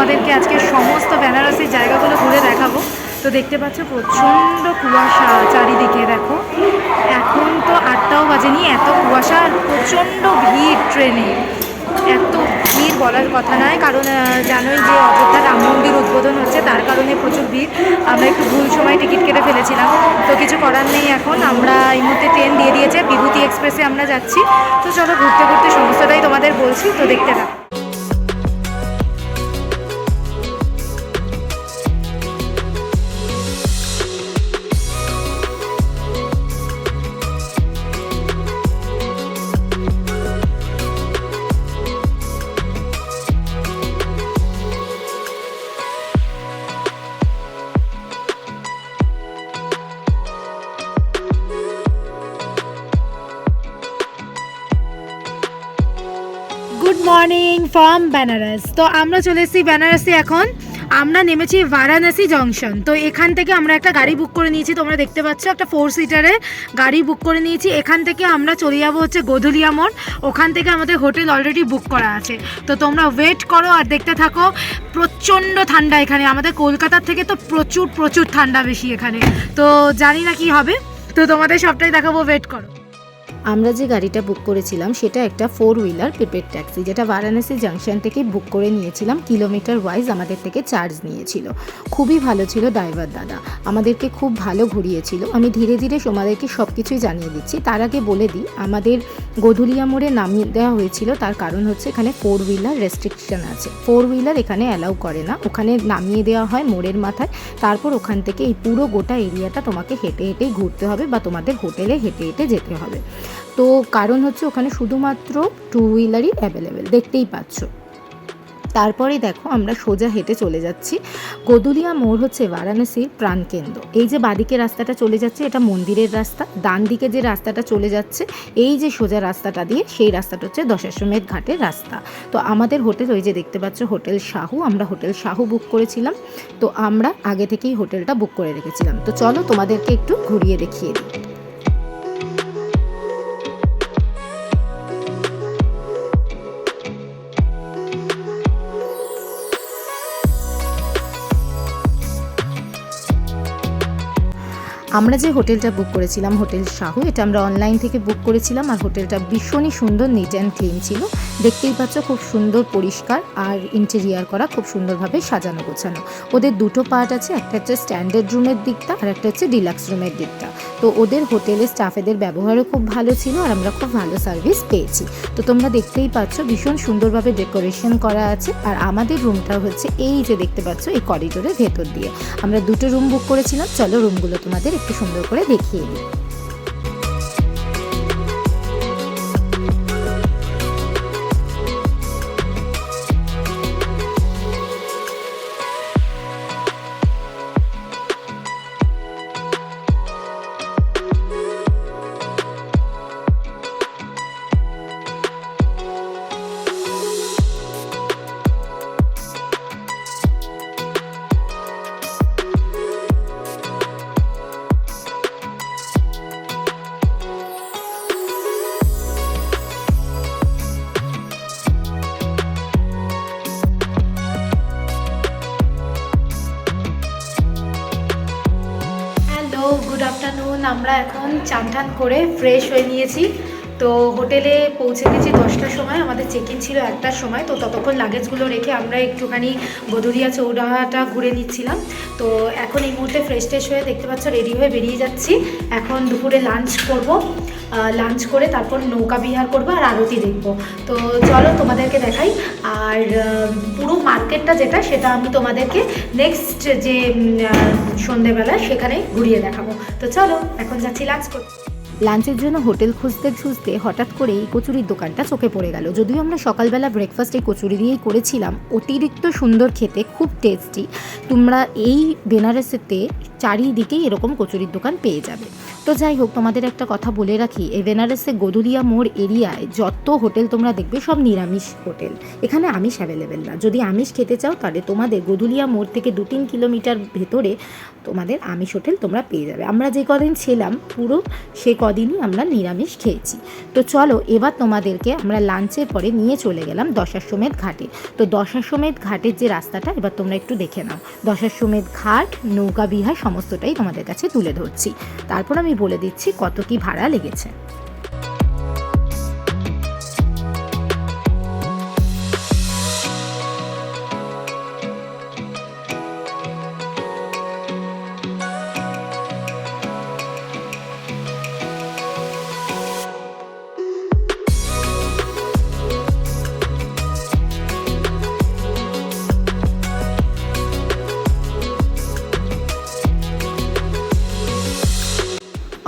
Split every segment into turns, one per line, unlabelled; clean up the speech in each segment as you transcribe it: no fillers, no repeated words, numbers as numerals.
তোমাদেরকে আজকে সমস্ত বেনারসের জায়গাগুলো ঘুরে দেখাবো। তো দেখতে পাচ্ছ প্রচণ্ড কুয়াশা চারিদিকে, দেখো এখন তো 8টাও বাজেনি, এত কুয়াশা আর প্রচণ্ড ভিড় ট্রেনে, এত ভিড় বলার কথা নয়। কারণ জানোই যে অযোধ্যা রাম মন্দির উদ্বোধন হচ্ছে, তার কারণে প্রচুর ভিড়। আমরা একটু ভুল সময় টিকিট কেটে ফেলেছিলাম, তো কিছু করার নেই। এখন আমরা এই মুহূর্তে ট্রেন দিয়ে দিয়েছে, বিভূতি এক্সপ্রেসে আমরা যাচ্ছি। তো চলো ঘুরতে ঘুরতে সমস্তটাই তোমাদের বলছি, তো দেখতে থাকো। Good morning from Banaras. তো আমরা চলে এসেছি বেনারসে। এখন আমরা নেমেছি বারাণসী জংশন। তো এখান থেকে আমরা একটা গাড়ি বুক করে নিয়েছি, তোমরা দেখতে পাচ্ছ একটা 4 সিটারের গাড়ি বুক করে নিয়েছি। এখান থেকে আমরা চলে যাবো হচ্ছে গোধুলিয়া মোড়, ওখান থেকে আমাদের হোটেল অলরেডি বুক করা আছে। তো তোমরা ওয়েট করো আর দেখতে থাকো। প্রচণ্ড ঠান্ডা এখানে, আমাদের কলকাতার থেকে তো প্রচুর প্রচুর ঠান্ডা বেশি এখানে। তো জানি না কি হবে, তো তোমাদের সবটাই দেখাবো, ওয়েট করো।
আমরা যে গাড়িটা বুক করেছিলাম সেটা একটা 4 হুইলার প্রিপেড ট্যাক্সি, যেটা বারাণসী জাংশন থেকে বুক করে নিয়েছিলাম। কিলোমিটার ওয়াইজ আমাদের থেকে চার্জ নিয়েছিল। খুবই ভালো ছিল ড্রাইভার দাদা, আমাদেরকে খুব ভালো ঘুরিয়েছিল। আমি ধীরে ধীরে তোমাদেরকে সব কিছুই জানিয়ে দিচ্ছি। তার আগে বলে দিই, আমাদের গোধুলিয়া মোড়ে নামিয়ে দেওয়া হয়েছিল, তার কারণ হচ্ছে এখানে 4 হুইলার রেস্ট্রিকশন আছে। 4 হুইলার এখানে অ্যালাউ করে না, ওখানে নামিয়ে দেওয়া হয় মোড়ের মাথায়। তারপর ওখান থেকে এই পুরো গোটা এরিয়াটা তোমাকে হেঁটে হেঁটেই ঘুরতে হবে বা তোমাদের হোটেলে হেঁটে হেঁটে যেতে হবে। তো কারণ হচ্ছে ওখানে শুধুমাত্র 2 হুইলারই অ্যাভেলেবেল, দেখতেই পাচ্ছ। তারপরে দেখো আমরা সোজা হেঁটে চলে যাচ্ছি। গোধুলিয়া মোড় হচ্ছে বারাণসীর প্রাণকেন্দ্র। এই যে বাদিকে রাস্তাটা চলে যাচ্ছে এটা মন্দিরের রাস্তা, ডান দিকে যে রাস্তাটা চলে যাচ্ছে এই যে সোজা রাস্তাটা দিয়ে, সেই রাস্তাটা হচ্ছে দশাশ্বমেধ ঘাটের রাস্তা। তো আমাদের হোটেল ওই যে দেখতে পাচ্ছ হোটেল শাহু, আমরা হোটেল শাহু বুক করেছিলাম। তো আমরা আগে থেকেই হোটেলটা বুক করে রেখেছিলাম। তো চলো তোমাদেরকে একটু ঘুরিয়ে দেখিয়ে দিই। আমরা যে হোটেলটা বুক করেছিলাম হোটেল শাহু, এটা আমরা অনলাইন থেকে বুক করেছিলাম। আর হোটেলটা ভীষণই সুন্দর, নিট অ্যান্ড ক্লিন ছিল। দেখতেই পাচ্ছ খুব সুন্দর পরিষ্কার, আর ইন্টেরিয়ার করা খুব সুন্দরভাবে সাজানো গোছানো। ওদের দুটো পার্ট আছে, একটা হচ্ছে স্ট্যান্ডার্ড রুমের দিকটা আর একটা হচ্ছে ডিলাক্স রুমের দিকটা। তো ওদের হোটেলের স্টাফেদের ব্যবহারও খুব ভালো ছিল আর আমরা খুব ভালো সার্ভিস পেয়েছি। তো তোমরা দেখতেই পাচ্ছ ভীষণ সুন্দরভাবে ডেকোরেশন করা আছে। আর আমাদের রুমটা হচ্ছে এই যে দেখতে পাচ্ছ এই করিডোরের ভেতর দিয়ে। আমরা দুটো রুম বুক করেছিলাম, চলো রুমগুলো তোমাদের একটু সুন্দর করে দেখিয়ে দিই। Good afternoon. আমরা এখন চান টান করে ফ্রেশ হয়ে নিয়েছি। তো হোটেলে পৌঁছে গেছি 10টার সময়, আমাদের চেক ইন ছিল 1টার সময়। তো ততক্ষণ লাগেজগুলো রেখে আমরা একটুখানি গোধুলিয়া চৌরাহাটা ঘুরে নিচ্ছিলাম। তো এখন এই মুহূর্তে ফ্রেশ ট্রেশ হয়ে দেখতে পাচ্ছ রেডি হয়ে বেরিয়ে যাচ্ছি। এখন দুপুরে লাঞ্চ করব, লাঞ্চ করে তারপর নৌকা বিহার করবো আর আরতি দেখব। তো চলো তোমাদেরকে দেখাই। আর পুরো মার্কেটটা যেটা, সেটা আমি তোমাদেরকে নেক্সট যে সন্ধেবেলা সেখানে ঘুরিয়ে দেখাবো। তো চলো এখন যাচ্ছি লাঞ্চ করতে। লাঞ্চের জন্য হোটেল খুঁজতে খুঁজতে হঠাৎ করে এই কচুরির দোকানটা চোখে পড়ে গেল। যদিও আমরা সকালবেলা ব্রেকফাস্ট এই কচুরি দিয়েই করেছিলাম, অতিরিক্ত সুন্দর খেতে, খুব টেস্টি। তোমরা এই বেনারসেতে চারিদিকেই এরকম কচুরির দোকান পেয়ে যাবে। তো যাই হোক, তোমাদের একটা কথা বলে রাখি, এই বেনারসে গদুলিয়া মোড় এরিয়ায় যত হোটেল তোমরা দেখবে সব নিরামিষ হোটেল, এখানে আমিষ অ্যাভেলেবেল না। যদি আমিষ খেতে চাও তাহলে তোমাদের গদুলিয়া মোড় থেকে 2-3 কিলোমিটার ভেতরে তোমাদের আমিষ হোটেল তোমরা পেয়ে যাবে। আমরা যে কদিন ছিলাম পুরো সে কদিনই আমরা নিরামিষ খেয়েছি। তো চলো এবার তোমাদেরকে আমরা লাঞ্চের পরে নিয়ে চলে গেলাম দশাশ্বমেধ ঘাটে। তো দশাশ্বমেধ ঘাটের যে রাস্তাটা এবার তোমরা একটু দেখে নাও। দশাশ্বমেধ ঘাট, নৌকা বিহার সমস্তটাই তোমাদের কাছে তুলে ধরছি, তারপর আমি বলে দিচ্ছি কত কি ভাড়া লেগেছে।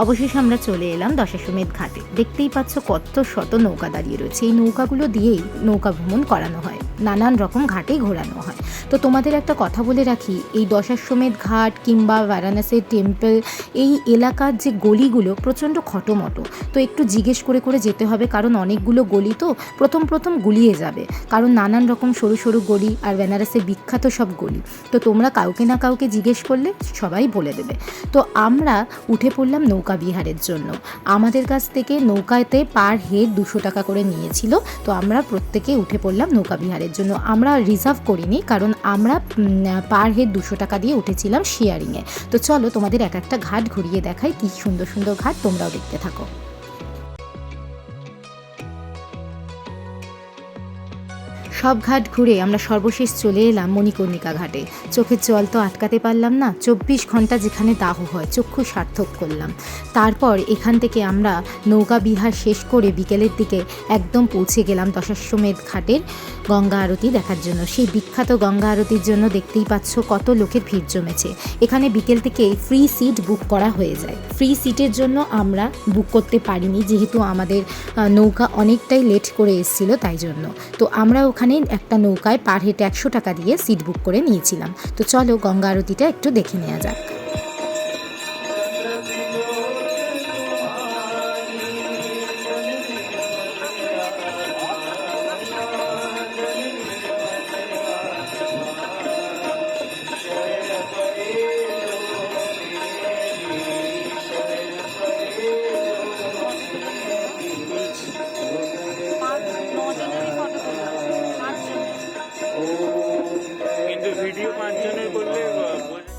অবশেষে আমরা চলে এলাম দশাশ্বমেধ ঘাটে। দেখতেই পাচ্ছ কত শত নৌকা দাঁড়িয়ে রয়েছে। এই নৌকাগুলো দিয়েই নৌকা ভ্রমণ করানো হয়, নানান রকম ঘাটেই ঘোরানো হয়। তো তোমাদের একটা কথা বলে রাখি, এই দশাশ্বমেধ ঘাট কিংবা বারাণসী টেম্পল এই এলাকার যে গলিগুলো প্রচণ্ড খটোমটো, তো একটু জিজ্ঞেস করে করে যেতে হবে, কারণ অনেকগুলো গলি তো প্রথম গুলিয়ে যাবে, কারণ নানান রকম সরু সরু গলি আর বেনারসের বিখ্যাত সব গলি। তো তোমরা কাউকে না কাউকে জিজ্ঞেস করলে সবাই বলে দেবে। তো আমরা উঠে পড়লাম নৌকা বিহারের জন্য। আমাদের কাছ থেকে নৌকাতে পার হেড 200 টাকা করে নিয়েছিল। তো আমরা প্রত্যেকে উঠে পড়লাম নৌকা বিহারের জন্য। আমরা রিজার্ভ করিনি, কারণ আমরা পার হেড 200 টাকা দিয়ে উঠেছিলাম শেয়ারিংয়ে। তো চলো তোমাদের এক একটা ঘাট ঘুরিয়ে দেখাই, কি সুন্দর সুন্দর ঘাট, তোমরাও দেখতে থাকো। সব ঘাট ঘুরে আমরা সর্বশেষ চলে এলাম মণিকর্ণিকা ঘাটে। চোখের জল তো আটকাতে পারলাম না, 24 ঘন্টা যেখানে দাহ হয় চক্ষু সার্থক করলাম। তারপর এখান থেকে আমরা নৌকা বিহার শেষ করে বিকেলের দিকে একদম পৌঁছে গেলাম দশাশ্বমেধ ঘাটের গঙ্গা আরতি দেখার জন্য। সেই বিখ্যাত গঙ্গা আরতির জন্য দেখতেই পাচ্ছ কত লোকের ভিড় জমেছে। এখানে বিকেল থেকে ফ্রি সিট বুক করা হয়ে যায়। ফ্রি সিটের জন্য আমরা বুক করতে পারিনি, যেহেতু আমাদের নৌকা অনেকটাই লেট করে এসেছিল, তাই জন্য। তো আমরা ওখানে একটা নৌকায় পার হেড 100 টাকা দিয়ে সিট বুক করে নিয়েছিলাম। তো চলো গঙ্গা আরতিটা একটু দেখে নেওয়া যাক।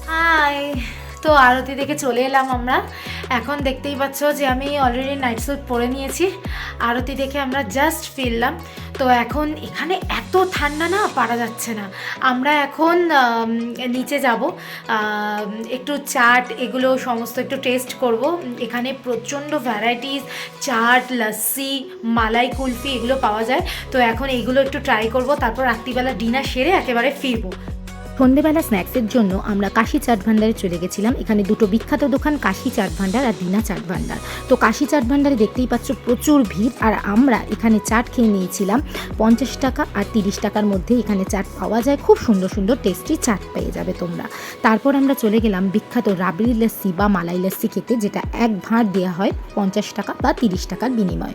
হাই, তো আরতি দেখে চলে এলাম আমরা। এখন দেখতেই পাচ্ছ যে আমি অলরেডি নাইট স্যুট পরে নিয়েছি। আরতি দেখে আমরা জাস্ট ফিরলাম। তো এখন এখানে এত ঠান্ডা না, পারা যাচ্ছে না। আমরা এখন নিচে যাব, একটু চাট এগুলো সমস্ত একটু টেস্ট করব। এখানে প্রচণ্ড ভ্যারাইটিস চাট, লস্যি, মালাই কুলফি এগুলো পাওয়া যায়। তো এখন এইগুলো একটু ট্রাই করব, তারপর রাত্রিবেলা ডিনার সেরে একেবারে ফিরবো। সন্ধ্যেবেলা স্ন্যাক্সের জন্য আমরা কাশি চাট ভান্ডারে চলে গেছিলাম। এখানে দুটো বিখ্যাত দোকান, কাশি চাট ভান্ডার আর দিনা চাট ভান্ডার। তো কাশি চাট ভান্ডারে দেখতেই পাচ্ছ প্রচুর ভিড়, আর আমরা এখানে চাট খেয়ে নিয়েছিলাম 50 টাকা আর 30 টাকার মধ্যে এখানে চাট পাওয়া যায়। খুব সুন্দর সুন্দর টেস্টি চাট পেয়ে যাবে তোমরা। তারপর আমরা চলে গেলাম বিখ্যাত রাবড়ি লস্যি বা মালাই লস্যি খেতে, যেটা এক ভাঁড় দেওয়া হয় 50 টাকা বা 30 টাকার বিনিময়।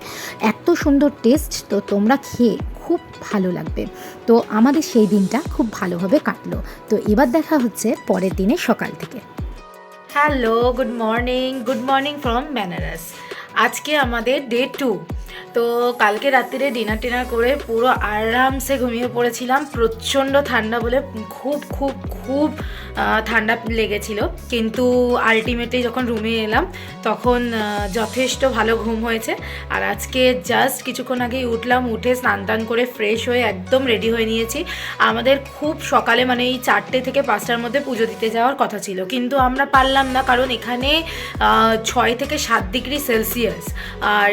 এত সুন্দর টেস্ট, তো তোমরা খেয়ে খুব ভালো লাগবে। তো আমাদের সেই দিনটা খুব ভালোভাবে কাটলো। তো এবার দেখা হচ্ছে পরের দিনে সকাল থেকে। Hello, good morning from Banaras. আজকে আমাদের ডে 2। তো কালকে রাত্রিরে ডিনার করে পুরো আরামসে ঘুমিয়ে পড়েছিলাম। প্রচণ্ড ঠান্ডা বলে খুব খুব খুব ঠান্ডা লেগেছিল, কিন্তু আলটিমেটলি যখন রুমে এলাম তখন যথেষ্ট ভালো ঘুম হয়েছে। আর আজকে জাস্ট কিছুক্ষণ আগেই উঠলাম, উঠে স্নান টান করে ফ্রেশ হয়ে একদম রেডি হয়ে নিয়েছি। আমাদের খুব সকালে মানে এই 4টে থেকে 5টার মধ্যে পুজো দিতে যাওয়ার কথা ছিল, কিন্তু আমরা পারলাম না, কারণ এখানে 6 থেকে 7 ডিগ্রি সেলসিয়াস, আর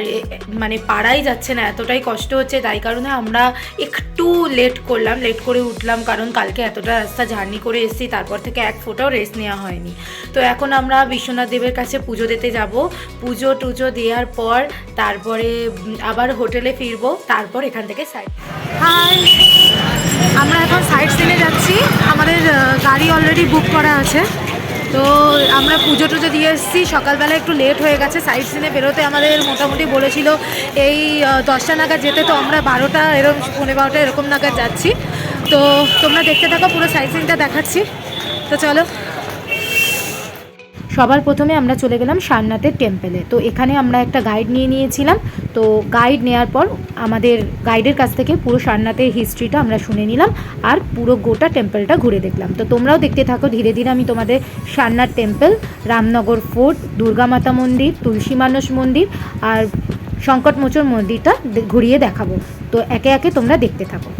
মানে পারাই যাচ্ছে না, এতটাই কষ্ট হচ্ছে। তাই কারণে আমরা একটু লেট করে উঠলাম, কারণ কালকে এতটা রাস্তা জার্নি করে এসেছি, তারপর থেকে এক ফোঁটাও রেস্ট নেওয়া হয়নি। তো এখন আমরা বিশ্বনাথ দেবের কাছে পুজো দিতে যাব। পুজো টুজো দেওয়ার পর তারপরে আবার হোটেলে ফিরবো, তারপর এখান থেকে সাইড। হাই, আমরা এখন সাইড সিনে যাচ্ছি। আমাদের গাড়ি অলরেডি বুক করা আছে।
তো আমরা পুজো টুজো দিয়ে এসেছি, সকালবেলা একটু লেট হয়ে গেছে, সাইড সিনে বেরোতে আমাদের মোটামুটি বলেছিল এই 10টা নাগাদ যেতে, তো আমরা 12টা এরকম 12:15 এরকম নাগাদ যাচ্ছি। তো তোমরা দেখতে থাকো, পুরো সাইড সিনটা দেখাচ্ছি। তো চলো।
সবার প্রথমে আমরা চলে গেলাম সারনাথের টেম্পেলে। তো এখানে আমরা একটা গাইড নিয়েছিলাম। তো গাইড নেওয়ার পর আমাদের গাইডের কাছ থেকে পুরো সারনাথের হিস্ট্রিটা আমরা শুনে নিলাম আর পুরো গোটা টেম্পলটা ঘুরে দেখলাম। তো তোমরাও দেখতে থাকো, ধীরে ধীরে আমি তোমাদের সারনাথ টেম্পল, রামনগর ফোর্ট, দুর্গা মাতা মন্দির, তুলসী মানস মন্দির আর সংকটমোচন মন্দিরটা ঘুরিয়ে দেখাবো। তো একে একে তোমরা দেখতে থাকো।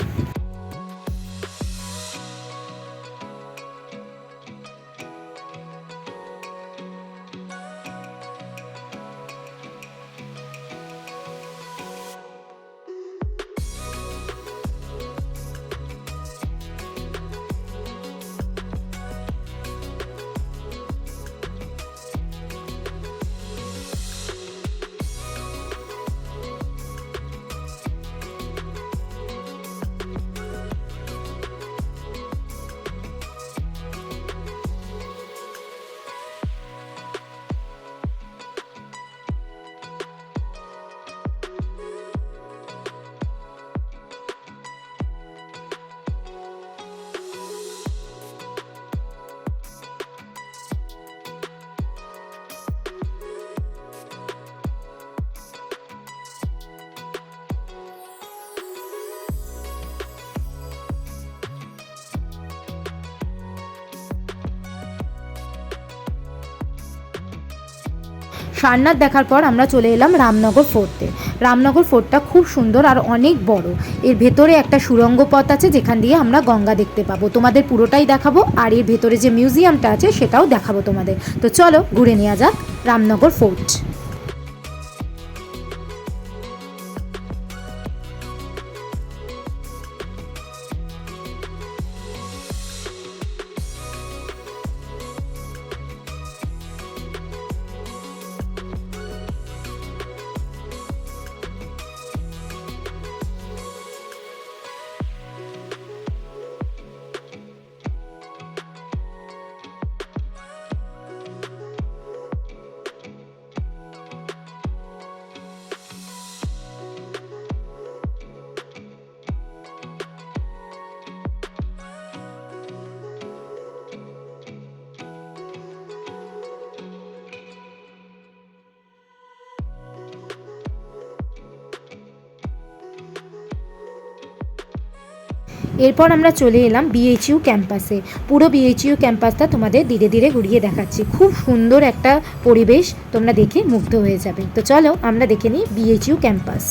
সারনাথ দেখার পর আমরা চলে এলাম রামনগর ফোর্টে। রামনগর ফোর্টটা খুব সুন্দর আর অনেক বড়। এর ভেতরে একটা সুড়ঙ্গ পথ আছে যেখান দিয়ে আমরা গঙ্গা দেখতে পাবো। তোমাদের পুরোটাই দেখাবো আর এর ভেতরে যে মিউজিয়ামটা আছে সেটাও দেখাবো তোমাদের। তো চলো ঘুরে নেওয়া যাক রামনগর ফোর্ট। এরপর আমরা চলে এলাম বিএইচইউ ক্যাম্পাসে। পুরো বিএইচইউ ক্যাম্পাসটা তোমাদের ধীরে ধীরে ঘুরিয়ে দেখাচ্ছি। খুব সুন্দর একটা পরিবেশ, তোমরা দেখে মুগ্ধ হয়ে যাবে। তো চলো আমরা দেখে নিই বিএইচইউ ক্যাম্পাস।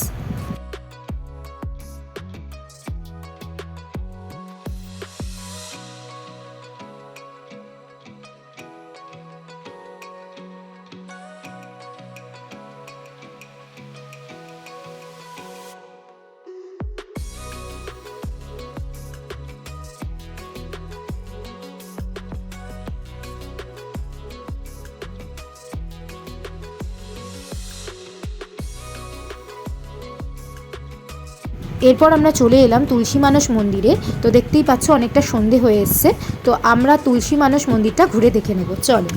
এরপর আমরা চলে এলাম তুলসী মানস মন্দিরে। তো দেখতেই পাচ্ছ অনেকটা সন্ধে হয়ে এসছে। তো আমরা তুলসী মানস মন্দিরটা ঘুরে দেখে নেব, চলো।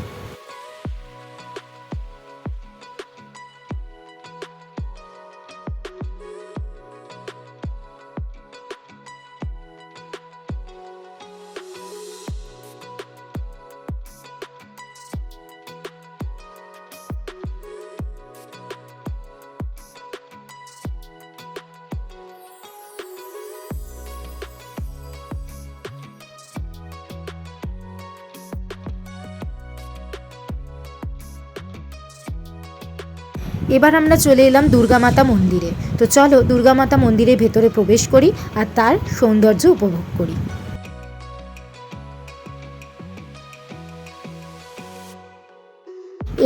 এবার আমরা চলে এলাম দুর্গা মাতা মন্দিরে। তো চলো দুর্গা মাতা মন্দিরের ভেতরে প্রবেশ করি আর তার সৌন্দর্য উপভোগ করি।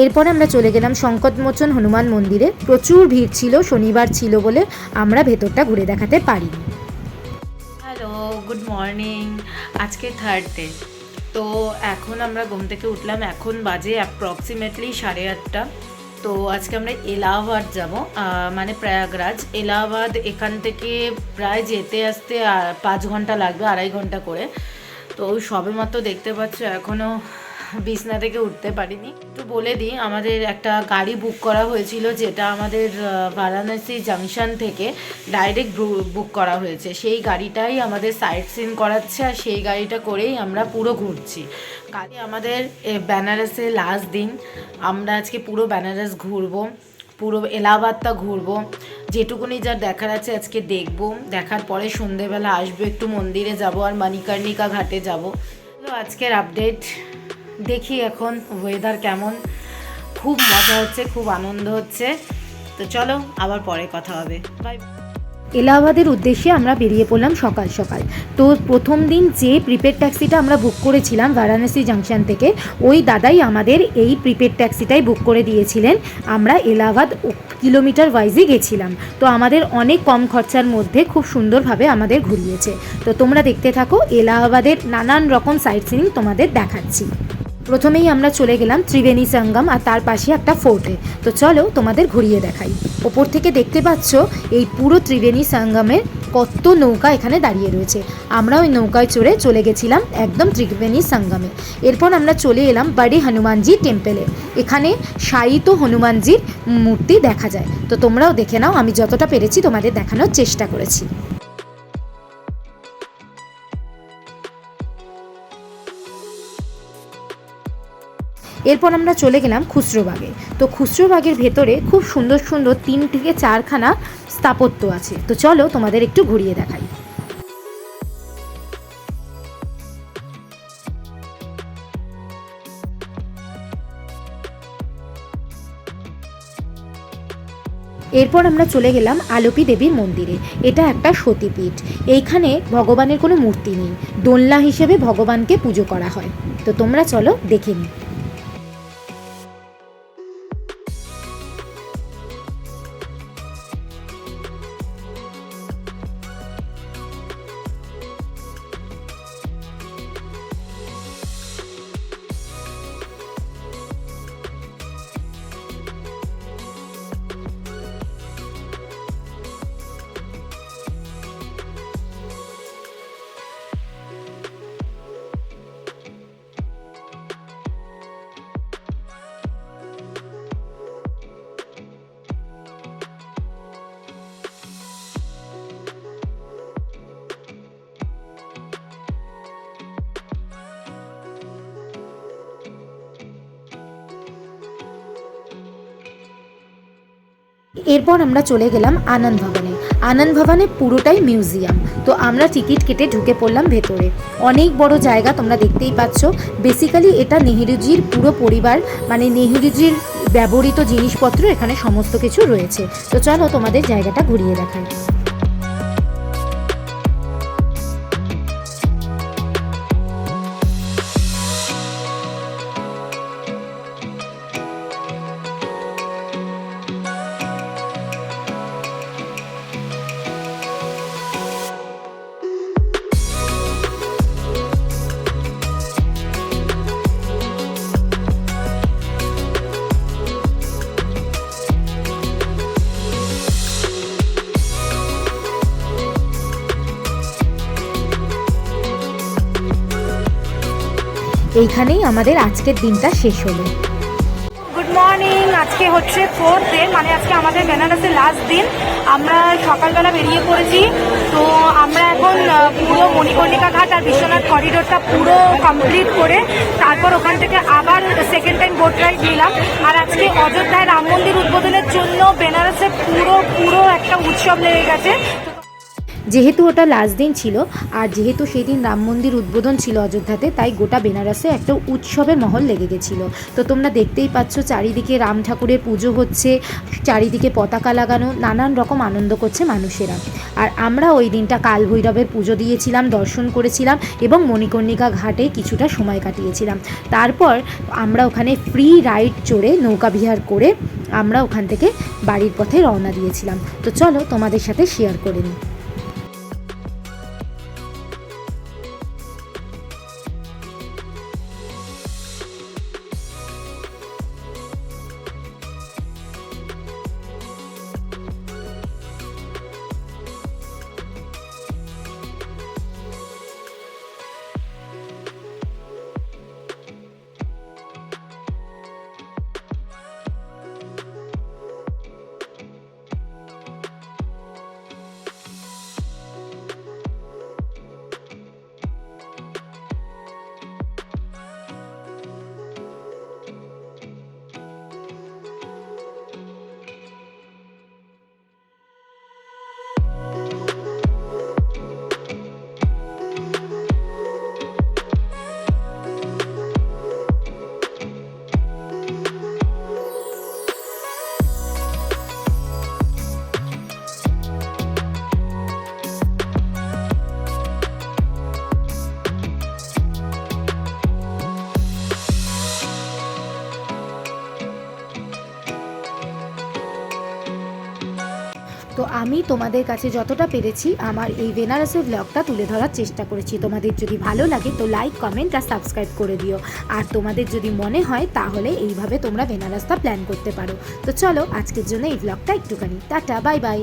এরপর আমরা চলে গেলাম সংকটমোচন হনুমান মন্দিরে। প্রচুর ভিড় ছিল, শনিবার ছিল বলে আমরা ভেতরটা ঘুরে দেখাতে পারিনি।
Hello, good morning. আজকে থার্ড ডে। তো এখন আমরা ঘুম থেকে উঠলাম, এখন বাজে অ্যাপ্রক্সিমেটলি 8:30। তো আজকে আমরা এলাহাবাদ যাব, মানে প্রয়াগরাজ। এলাহাবাদ এখান থেকে প্রায় যেতে আসতে 5 ঘন্টা লাগবে, 2.5 ঘন্টা করে। তো সবে মাত্র দেখতে পাচ্ছ এখনও
বিছনা থেকে উঠতে পারিনি। একটু বলে দিই, আমাদের একটা গাড়ি বুক করা হয়েছিল, যেটা আমাদের বারাণসী জাংশন থেকে ডাইরেক্ট বুক করা হয়েছে। সেই গাড়িটাই আমাদের সাইট সিন করাচ্ছে, আর সেই গাড়িটা করেই আমরা পুরো ঘুরছি। কালকে আমাদের বেনারসে লাস্ট দিন। আমরা আজকে পুরো বেনারস ঘুরবো, পুরো এলাহাবাদটা ঘুরবো, যেটুকুনি যা দেখার আছে আজকে দেখবো। দেখার পরে সন্ধেবেলা আসবো, একটু মন্দিরে যাব আর মণিকর্ণিকা ঘাটে যাব। তো আজকের আপডেট দেখি এখন ওয়েদার কেমন। খুব মজা হচ্ছে, খুব আনন্দ হচ্ছে। তো চলো আবার পরে কথা হবে, বাই। এলাহাবাদের উদ্দেশ্যে আমরা বেরিয়ে পড়লাম সকাল সকাল। তো প্রথম দিন যে প্রিপেড ট্যাক্সিটা আমরা বুক করেছিলাম বারাণসী জাংশন থেকে, ওই দাদাই আমাদের এই প্রিপেড ট্যাক্সিটাই বুক করে দিয়েছিলেন। আমরা এলাহাবাদ কিলোমিটার ওয়াইজই গেছিলাম। তো আমাদের অনেক কম খরচার মধ্যে খুব সুন্দরভাবে আমাদের ঘুরিয়েছে। তো তোমরা দেখতে থাকো, এলাহাবাদের নানান রকম সাইট সিইং তোমাদের দেখাচ্ছি। প্রথমেই আমরা চলে গেলাম ত্রিবেণী সঙ্গম, আর তার পাশে একটা ফোর্টে। তো চলো তোমাদের ঘুরিয়ে দেখাই। ওপর থেকে দেখতে পাচ্ছ এই পুরো ত্রিবেণী সঙ্গমের কত নৌকা এখানে দাঁড়িয়ে রয়েছে। আমরা ওই নৌকায় চড়ে চলে গেছিলাম একদম ত্রিবেণী সঙ্গমে। এরপর আমরা চলে এলাম বড়ে হনুমানজি টেম্পলে। এখানে শায়িত হনুমানজির মূর্তি দেখা যায়। তো তোমরাও দেখে নাও, আমি যতটা পেরেছি তোমাদের দেখানোর চেষ্টা করেছি। এরপর আমরা চলে গেলাম খুচরোবাগে। তো খুচরোবাগের ভেতরে খুব সুন্দর সুন্দর 3 থেকে 4খানা স্থাপত্য আছে। তো চলো তোমাদের একটু ঘুরিয়ে দেখাই। এরপর আমরা চলে গেলাম আলপি দেবীর মন্দিরে। এটা একটা সতীপীঠ। এইখানে ভগবানের কোনো মূর্তি নেই, দোলনা হিসেবে ভগবানকে পুজো করা হয়। তো তোমরা চলো দেখে নিই। এরপর আমরা চলে গেলাম আনন্দ ভবনে। আনন্দ ভবনে পুরোটাই মিউজিয়াম। তো আমরা টিকিট কেটে ঢুকে পড়লাম ভেতরে। অনেক বড় জায়গা, তোমরা দেখতেই পাচ্ছ। বেসিক্যালি এটা নেহেরুজির পুরো পরিবার, মানে নেহেরুজির ব্যবহৃত জিনিসপত্র এখানে সমস্ত কিছু রয়েছে। তো চলো তোমাদের জায়গাটা ঘুরিয়ে দেখাই। এইখানেই আমাদের আজকের দিনটা শেষ হলো।
Good morning. আজকে হচ্ছে 4th ডে, মানে আজকে আমাদের বেনারসের লাস্ট দিন। আমরা সকালবেলা বেরিয়ে পড়েছি। তো আমরা এখন পুরো মণিকর্ণিকা ঘাট আর বিশ্বনাথ করিডোরটা পুরো কমপ্লিট করে তারপর ওখান থেকে আবার সেকেন্ড টাইম বোট রাইড নিলাম। আর আজকে অযোধ্যায় রাম মন্দির উদ্বোধনের জন্য বেনারসে পুরো একটা উৎসব লেগে গেছে।
যেহেতু ওটা লাস্ট দিন ছিল, আর যেহেতু সেই দিন রাম মন্দির উদ্বোধন ছিল অযোধ্যাতে, তাই গোটা বেনারসে একটা উৎসবের মহল লেগে গেছিলো। তো তোমরা দেখতেই পাচ্ছ, চারিদিকে রাম ঠাকুরের পুজো হচ্ছে, চারিদিকে পতাকা লাগানো, নানান রকম আনন্দ করছে মানুষেরা। আর আমরা ওই দিনটা কাল ভৈরবের পুজো দিয়েছিলাম, দর্শন করেছিলাম এবং মণিকর্ণিকা ঘাটে কিছুটা সময় কাটিয়েছিলাম। তারপর আমরা ওখানে ফ্রি রাইড চড়ে নৌকা বিহার করে আমরা ওখান থেকে বাড়ির পথে রওনা দিয়েছিলাম। তো চলো তোমাদের সাথে শেয়ার করে নিই। আমি তোমাদের কাছে যতটা পেরেছি আমার এই বেনারসের ব্লগটা তুলে ধরার চেষ্টা করেছি। তোমাদের যদি ভালো লাগে তো লাইক, কমেন্ট আর সাবস্ক্রাইব করে দিও। আর তোমাদের যদি মনে হয় তাহলে এইভাবে তোমরা বেনারসটা প্ল্যান করতে পারো। তো চলো আজকের জন্য এই ব্লগটা একটুখানি। Tata, bye bye.